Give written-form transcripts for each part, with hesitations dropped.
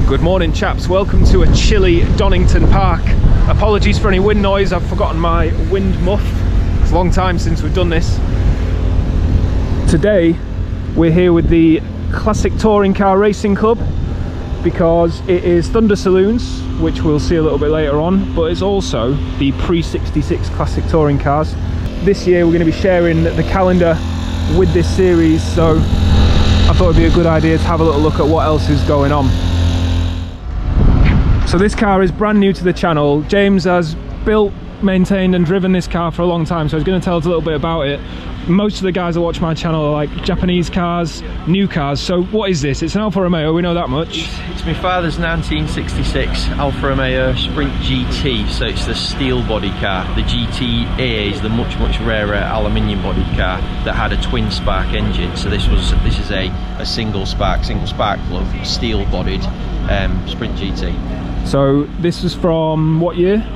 Good morning, chaps. Welcome to a chilly Donington Park. Apologies for any wind noise. I've forgotten my wind muff. It's a long time since we've done this. Today we're here with the Classic Touring Car Racing Club because it is Thunder Saloons, which we'll see a little bit later on, but it's also the pre-66 Classic Touring Cars. This year we're going to be sharing the calendar with this series, so I thought it'd be a good idea to have a little look at what else is going on. So this car is brand new to the channel. James has built, maintained and driven this car for a long time, so he's going to tell us a little bit about it. Most of the guys that watch my channel are like Japanese cars, new cars. So what is this? It's an Alfa Romeo, we know that much. It's my father's 1966 Alfa Romeo Sprint GT, so it's the steel body car. The GT-A is the much rarer aluminium body car that had a twin spark engine. So this is a single spark plug, steel bodied Sprint GT. So this was from what year?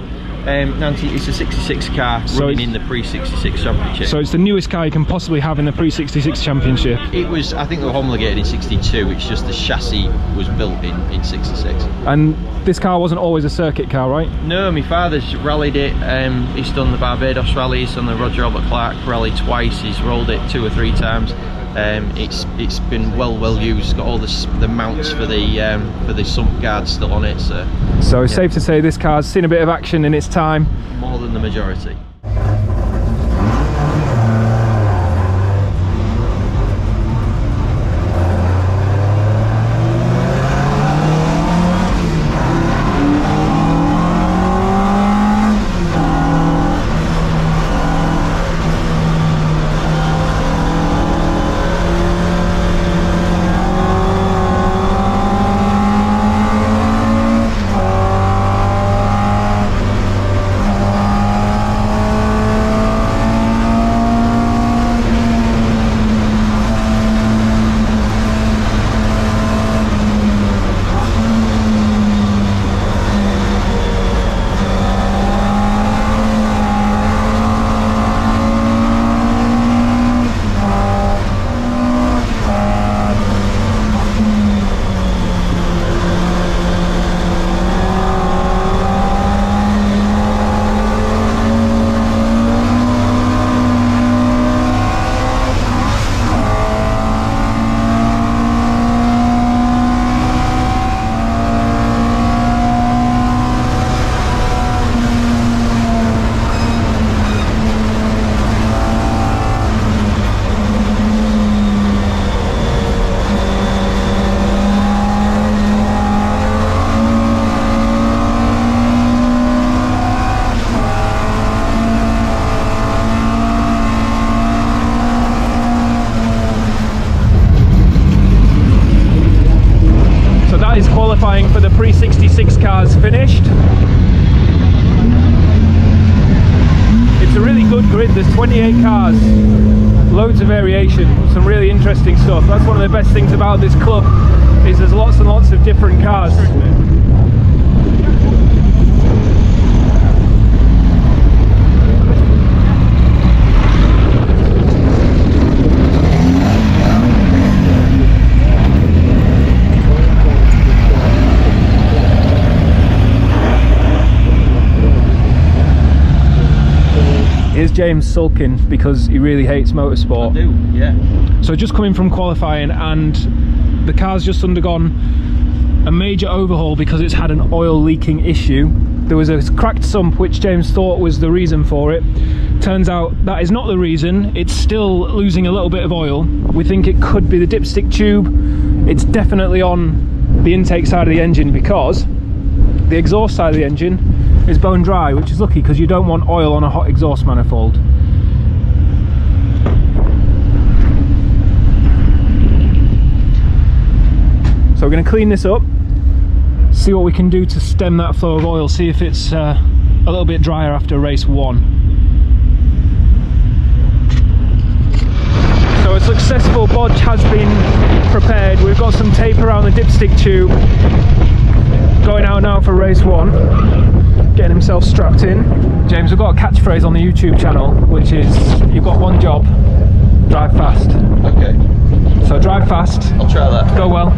It's a 66 car running in the pre-66 championship. So it's the newest car you can possibly have in the pre-66 championship. It was, I think they were homologated in 62, it's just the chassis was built in 66. And this car wasn't always a circuit car, right? No, my father's rallied it. He's done the Barbados rally, he's done the Roger Albert Clark rally twice, he's rolled it 2 or 3 times. It's been well used. It's got all the mounts for the sump guards still on it. So it's safe to say this car's seen a bit of action in its time. More than the majority. Qualifying for the pre-66 cars finished. It's a really good grid, there's 28 cars, loads of variation, some really interesting stuff. That's one of the best things about this club, is there's lots and lots of different cars. Here's James sulking because he really hates motorsport. I do, yeah. So just coming from qualifying, and the car's just undergone a major overhaul because it's had an oil leaking issue. There was a cracked sump which James thought was the reason for it. Turns out that is not the reason. It's still losing a little bit of oil. We think it could be the dipstick tube. It's definitely on the intake side of the engine because the exhaust side of the engine is bone dry, which is lucky because you don't want oil on a hot exhaust manifold. So we're going to clean this up, see what we can do to stem that flow of oil, see if it's a little bit drier after race 1. So a successful bodge has been prepared. We've got some tape around the dipstick tube. Going out now for race 1, getting himself strapped in. James, we've got a catchphrase on the YouTube channel, which is, you've got one job, drive fast. Okay. So drive fast. I'll try that. Go well.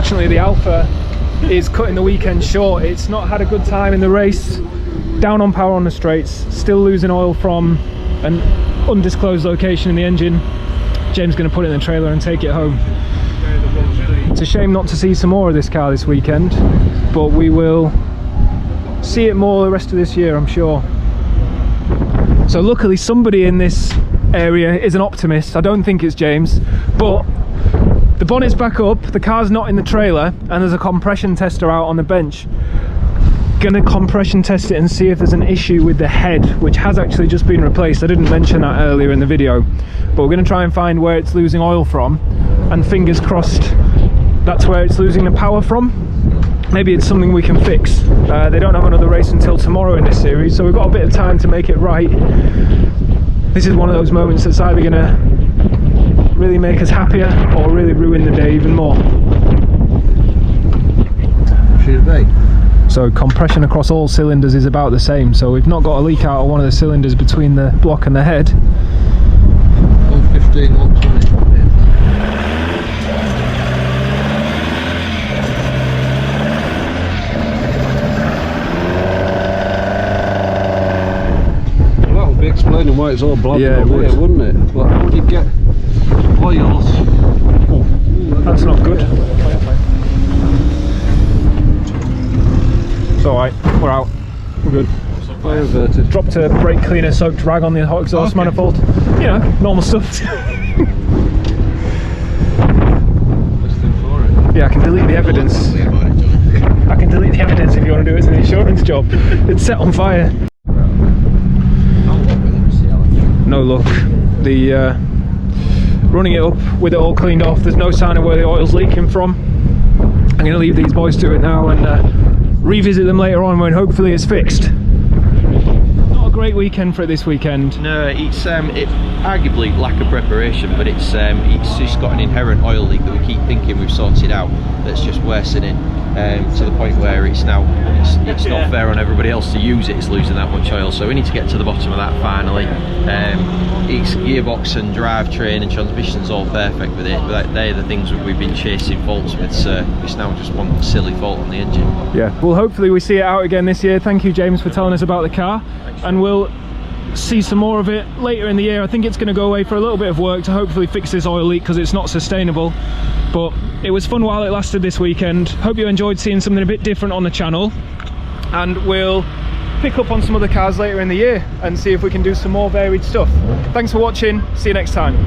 unfortunately the Alfa is cutting the weekend short. It's not had a good time in the race, down on power on the straights, still losing oil from an undisclosed location in the engine. James is going to put it in the trailer and take it home. It's a shame not to see some more of this car this weekend, but we will see it more the rest of this year, I'm sure. So luckily somebody in this area is an optimist. I don't think it's James, but the bonnet's back up, the car's not in the trailer, and there's a compression tester out on the bench. Gonna compression test it and see if there's an issue with the head, which has actually just been replaced. I didn't mention that earlier in the video, but we're gonna try and find where it's losing oil from, and fingers crossed that's where it's losing the power from. Maybe it's something we can fix. They don't have another race until tomorrow in this series, so we've got a bit of time to make it right. This is one of those moments that's either gonna really make us happier or really ruin the day even more. Should it be? So compression across all cylinders is about the same, so we've not got a leak out of one of the cylinders between the block and the head. 115, 120. Well, that would be explaining why it's all blabbing Yeah, it over here, wouldn't it? But how would you get oils? Oh, that's not good. It's alright, we're out. We're good. Fire averted. Dropped a brake cleaner soaked rag on the hot exhaust manifold. You know, normal stuff. Best thing for it. Yeah, I can delete the evidence. I can delete the evidence if you want to do it as an insurance job. It's set on fire. No luck. The running it up with it all cleaned off, there's no sign of where the oil's leaking from. I'm going to leave these boys to it now and revisit them later on when hopefully it's fixed. Not a great weekend for it this weekend. No, it's arguably lack of preparation, but it's just got an inherent oil leak that we keep thinking we've sorted out, that's just worsening to the point where it's now it's not fair on everybody else to use it. It's losing that much oil, so we need to get to the bottom of that finally. It's gearbox and drivetrain and transmission's all perfect with it, but they're the things that we've been chasing faults with, so it's now just one silly fault on the engine. Yeah, well hopefully we see it out again this year. Thank you James for telling us about the car, and we'll see some more of it later in the year. I think it's going to go away for a little bit of work to hopefully fix this oil leak because it's not sustainable, but it was fun while it lasted this weekend. Hope you enjoyed seeing something a bit different on the channel, and we'll pick up on some other cars later in the year and see if we can do some more varied stuff. Thanks for watching, see you next time.